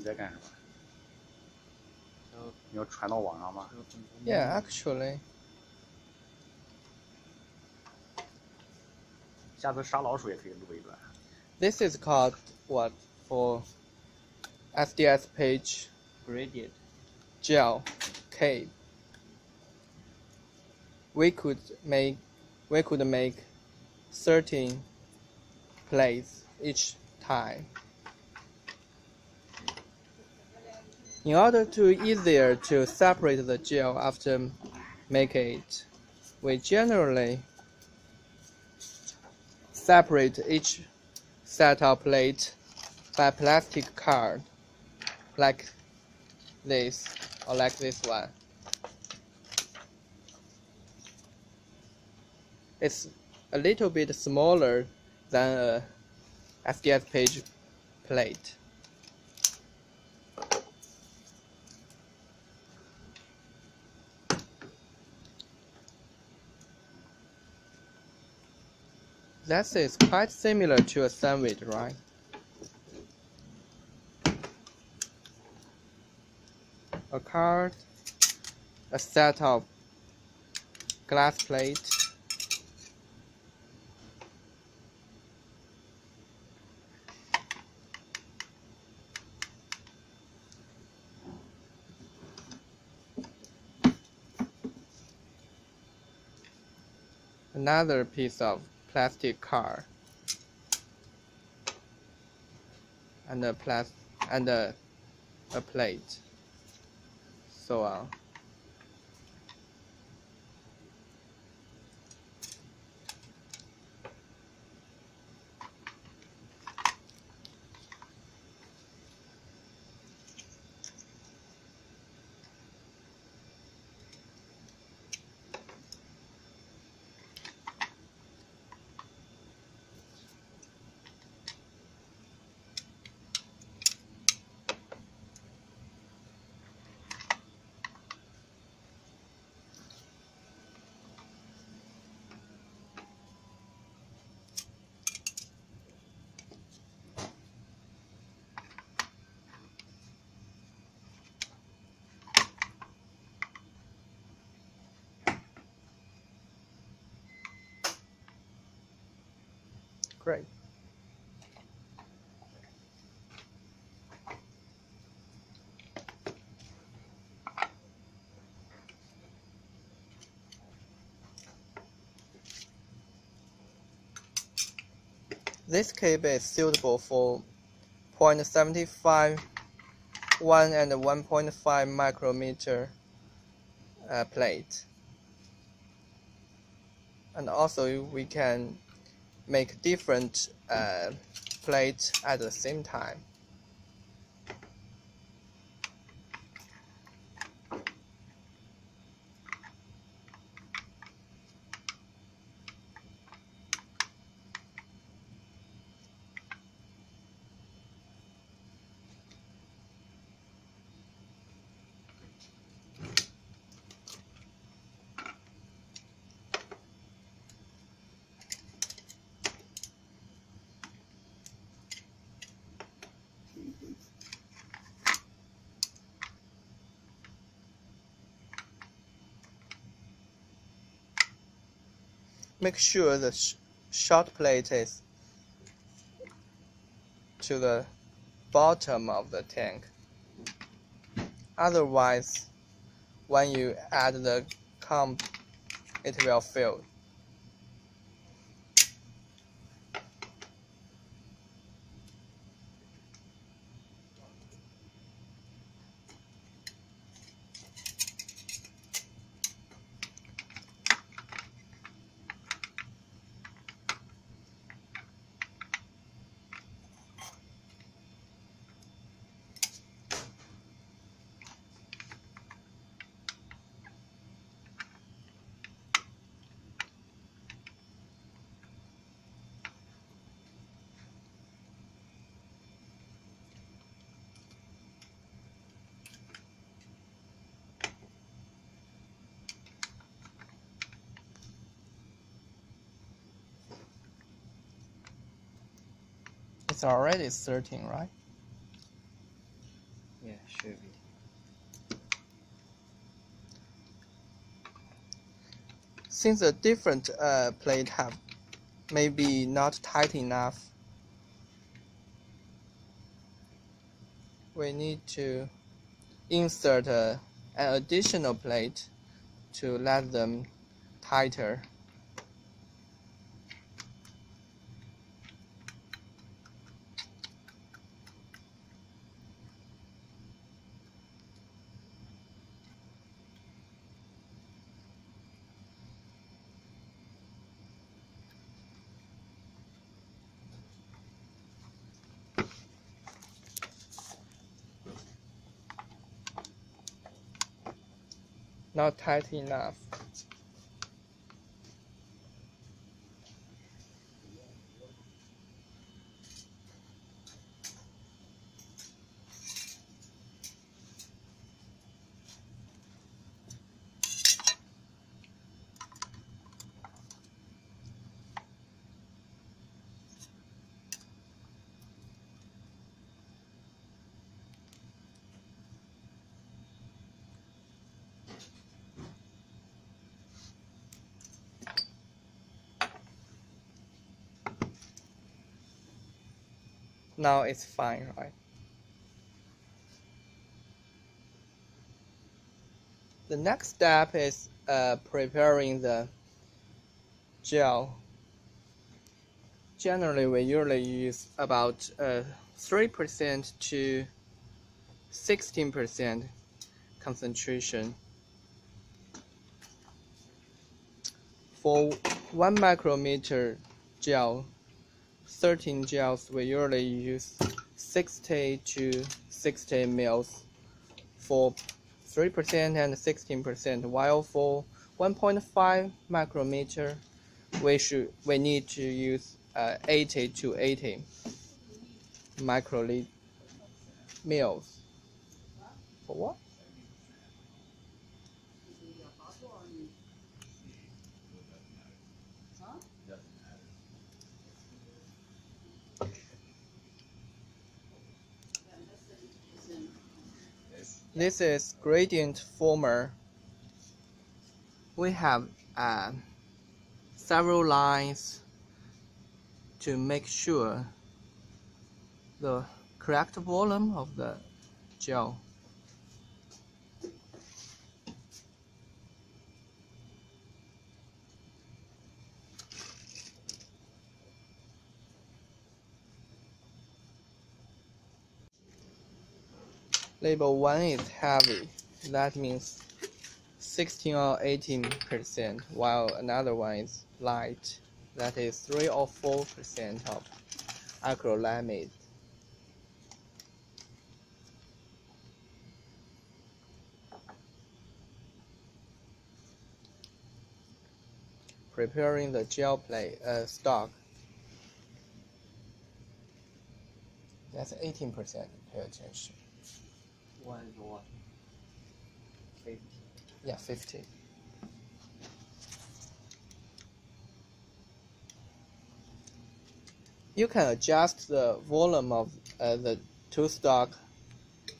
在干什么？你要传到网上吗？ Yeah, actually. 下次杀老鼠也可以录一段。This is called what for SDS page gradient gel K. We could make 13 plates each time. In order to easier to separate the gel after making it, we generally separate each set of plate by plastic card, like this or like this one. It's a little bit smaller than a SDS page plate. That is quite similar to a sandwich, right? A card, a set of glass plate, another piece of plastic card, and a plate, so on. Great. This cable is suitable for 0.75, 1 and 1.5 micrometer plate. And also we can make different plates at the same time. Make sure the short plate is to the bottom of the tank. Otherwise, when you add the comb, it will fill. It's already 13, right? Since a different plate have maybe not tight enough, we need to insert an additional plate to let them tighter. Not tight enough. Now it's fine, right? The next step is preparing the gel. Generally, we usually use about 3% to 16% concentration. For 1 micrometer gel, 13 gels, we usually use 60 to 60 mils for 3% and 16%, while for 1.5 micrometer, we need to use 80 to 80 microliter mils. For what? This is gradient former. We have several lines to make sure the correct volume of the gel. Label 1 is heavy, that means 16 or 18%, while another one is light, that is 3 or 4% of acrylamide. Preparing the gel plate stock. That's 18%. Pay attention. One is what? 50. Yeah, 50. You can adjust the volume of the two stock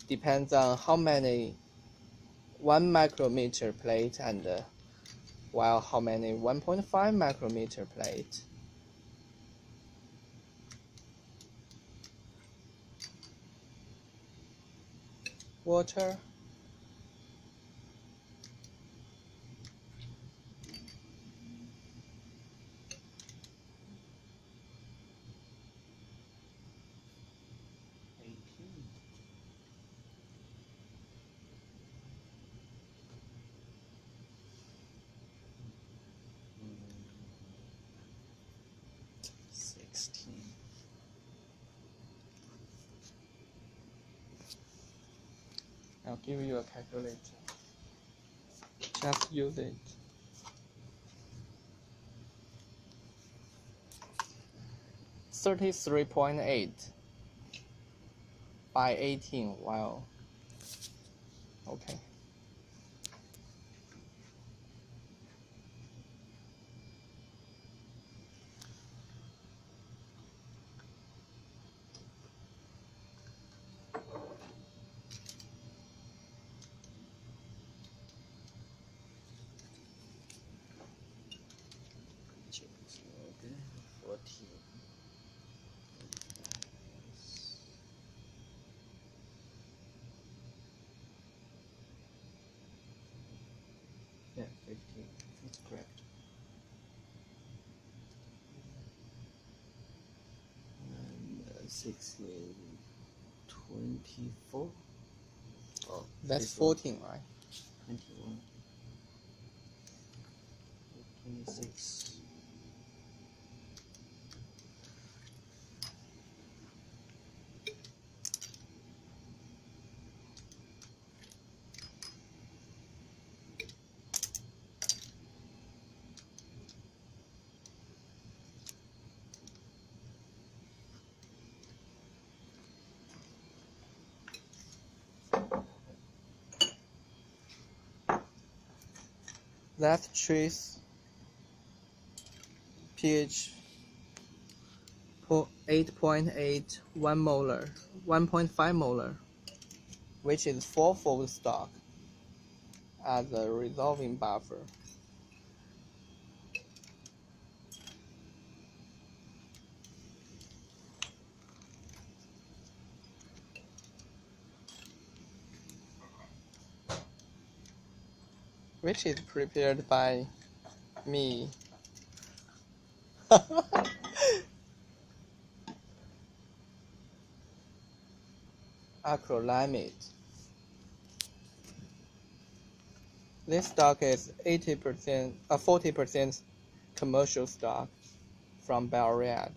depends on how many 1 micrometer plate and while how many 1.5 micrometer plate. Water. I'll give you a calculator. Just use it. $33.8 by 18. Wow. Okay. 6 is 24. Oh, That's this one, 14, right? 21. 26. That trace pH 8.8, 1 molar, 1.5 molar, which is 4-fold stock as a resolving buffer. Which is prepared by me. Acrylamide. This stock is 80%, 40% commercial stock from Bio-Rad.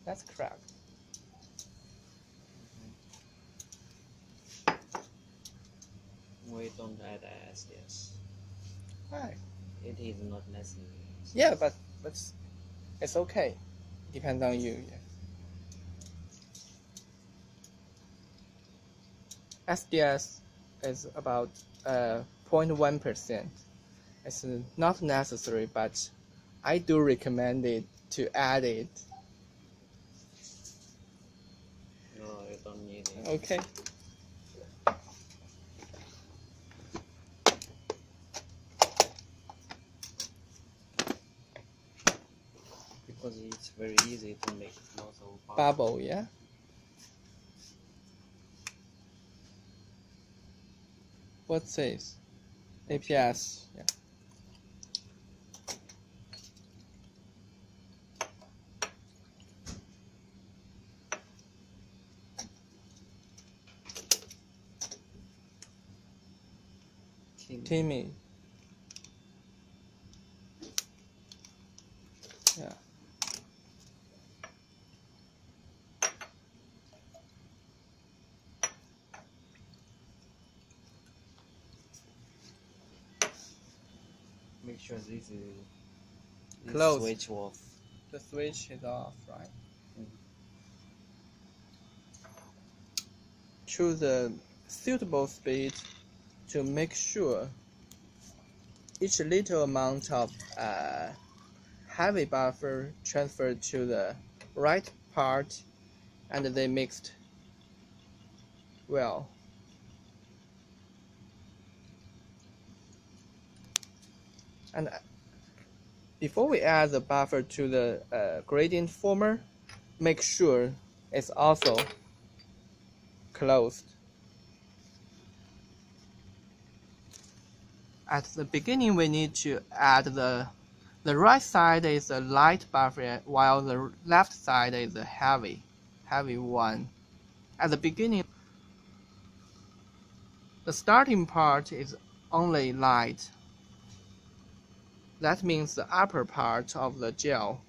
That's correct. We don't add SDS. Right. It is not necessary. Yeah, but it's okay. Depends on you. Yeah. SDS is about 0.1%. It's not necessary, but I do recommend it to add it. No, you don't need it. Okay. Because it's very easy to make lots of Bubble, yeah. What's this? APS. Yeah. Timmy. Yeah. Make sure this Close. switch off. The switch is off, right? Choose a suitable speed to make sure each little amount of heavy buffer transferred to the right part and they mixed well. And before we add the buffer to the gradient former, make sure it's also closed. At the beginning, we need to add the right side is a light buffer, while the left side is a heavy one. At the beginning, the starting part is only light, That means the upper part of the gel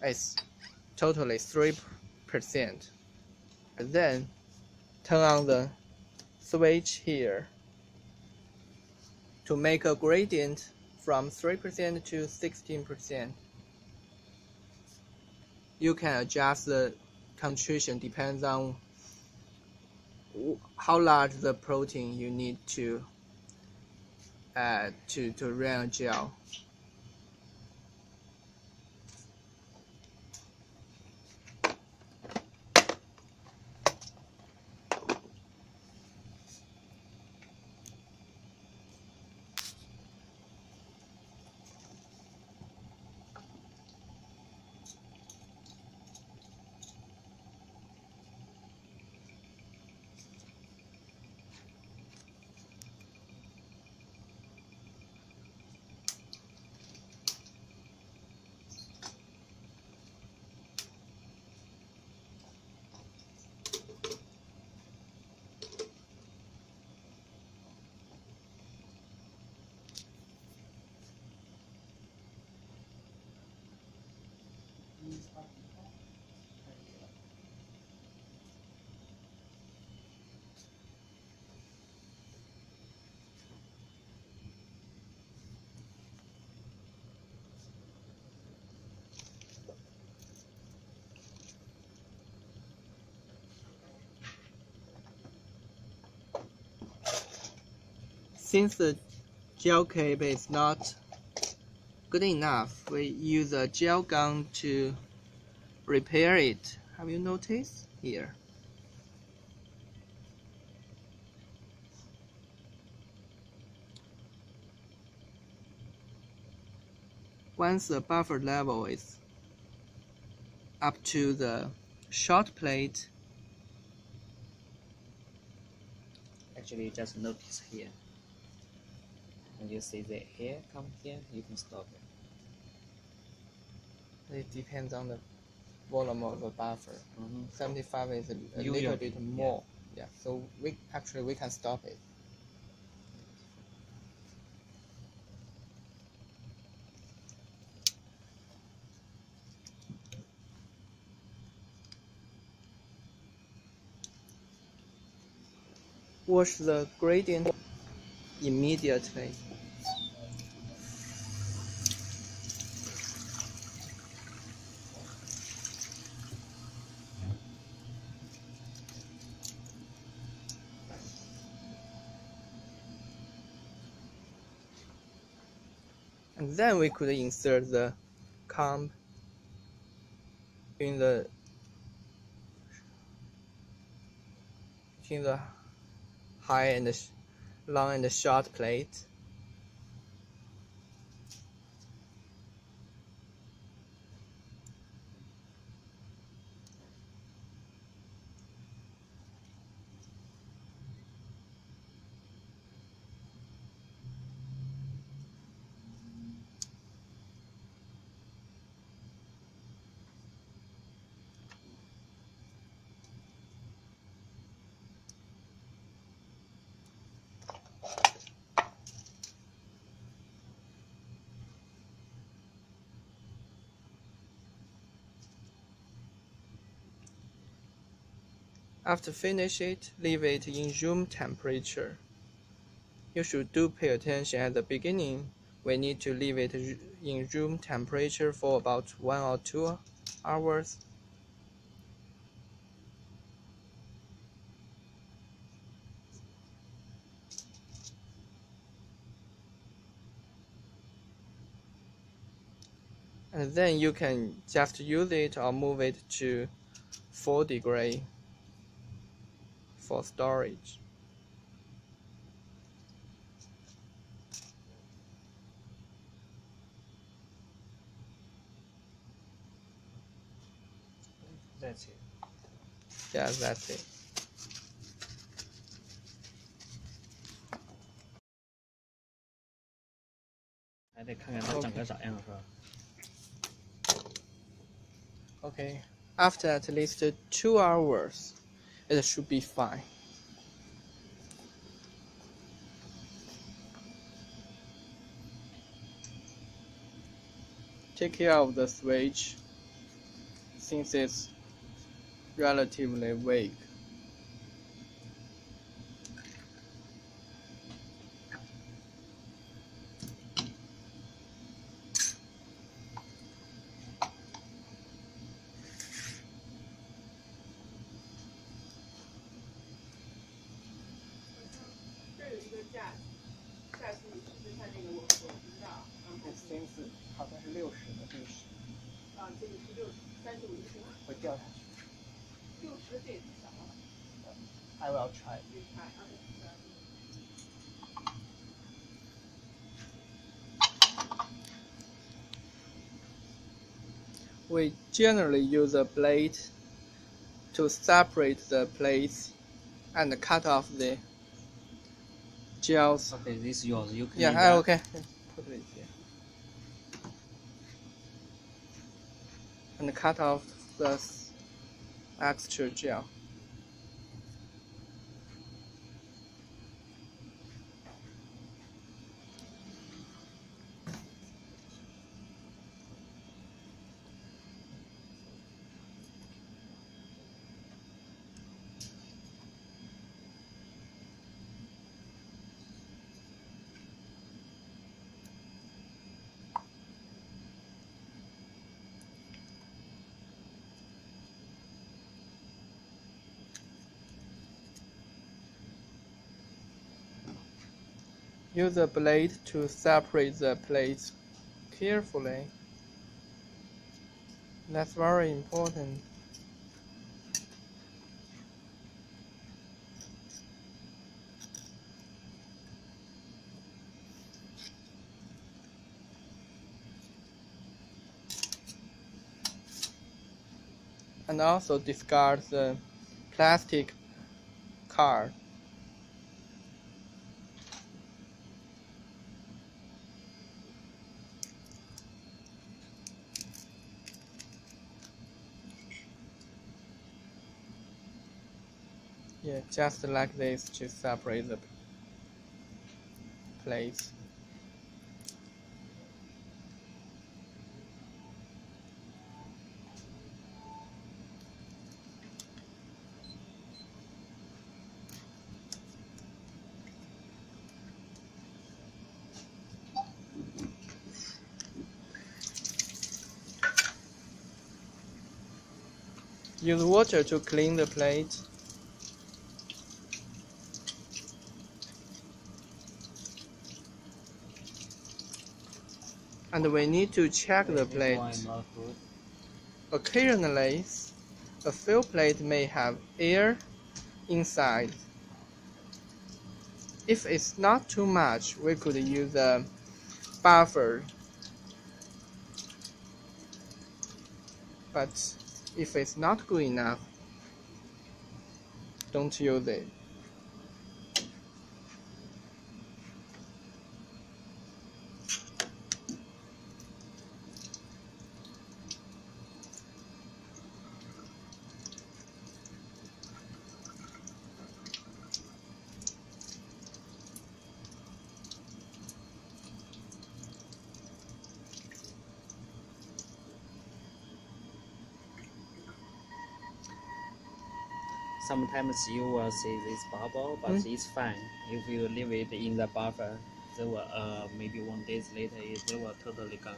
is totally 3%. And then turn on the switch here to make a gradient from 3% to 16%. You can adjust the concentration depends on how large the protein you need to add to run a gel. Since the gel cape is not good enough, we use a gel gun to repair it. Have you noticed here? Once the buffer level is up to the short plate, Actually, just notice here. When you see the air come here, you can stop it. it depends on the volume of the buffer. 75 is a Usually, little bit more. Yeah, so we can stop it. Wash the gradient immediately. And then we could insert the comb in the high and long and short plate. After finish it, leave it in room temperature. You should pay attention at the beginning. We need to leave it in room temperature for about 1 or 2 hours. And then you can just use it or move it to 4 degrees for storage. That's it. Yeah, that's it. 还得看看它长个啥样，是吧？ Okay, after at least 2 hours, it should be fine. take care of the switch since it's relatively weak. I will try. We generally use a blade to separate the plates and cut off the gels. Okay, this is yours. You can. Yeah, okay. Put it here. And cut off the extra gel. Use a blade to separate the plates carefully. That's very important. And also discard the plastic card. Yeah, just like this to separate the plates. Use water to clean the plate. And we need to check the plate. Occasionally, a fill plate may have air inside. If it's not too much, we could use a buffer. But if it's not good enough, don't use it. Sometimes you will see this bubble, but it's fine. If you leave it in the buffer, they will maybe 1 day later they will totally gone.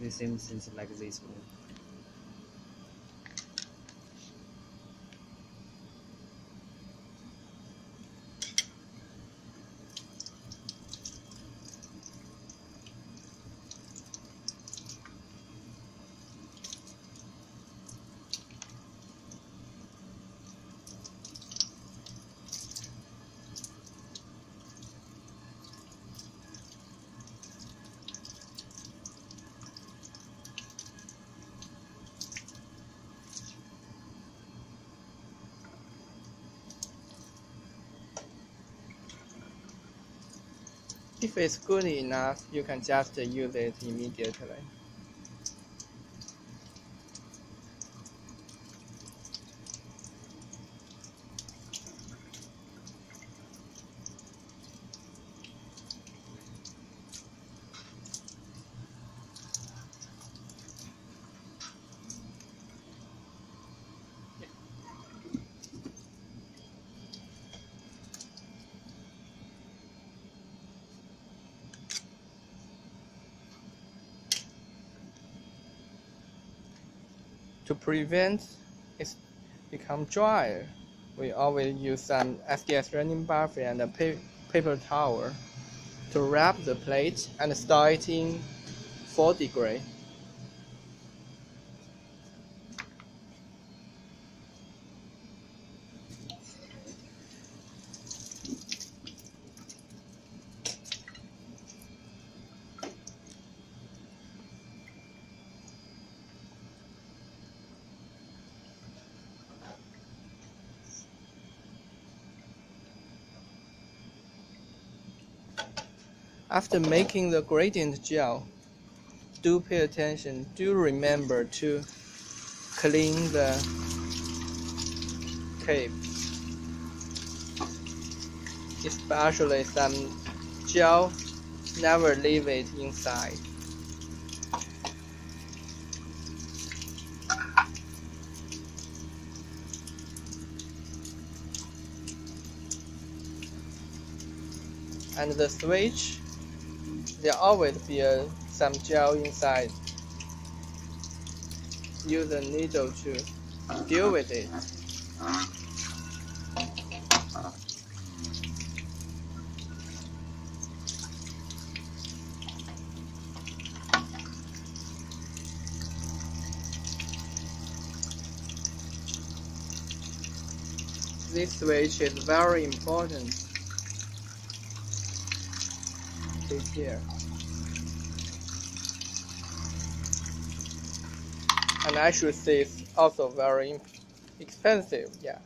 The same things like this one. If it's good enough, you can just use it immediately. To prevent it become drier, we always use some SDS running buffer and a paper towel to wrap the plate and store it in 4 degrees. After making the gradient gel, do pay attention, do remember to clean the cape, especially some gel, never leave it inside. And the switch, there always be some gel inside. Use a needle to deal with it. This switch is very important. See here. And I should say it's also very expensive, yeah.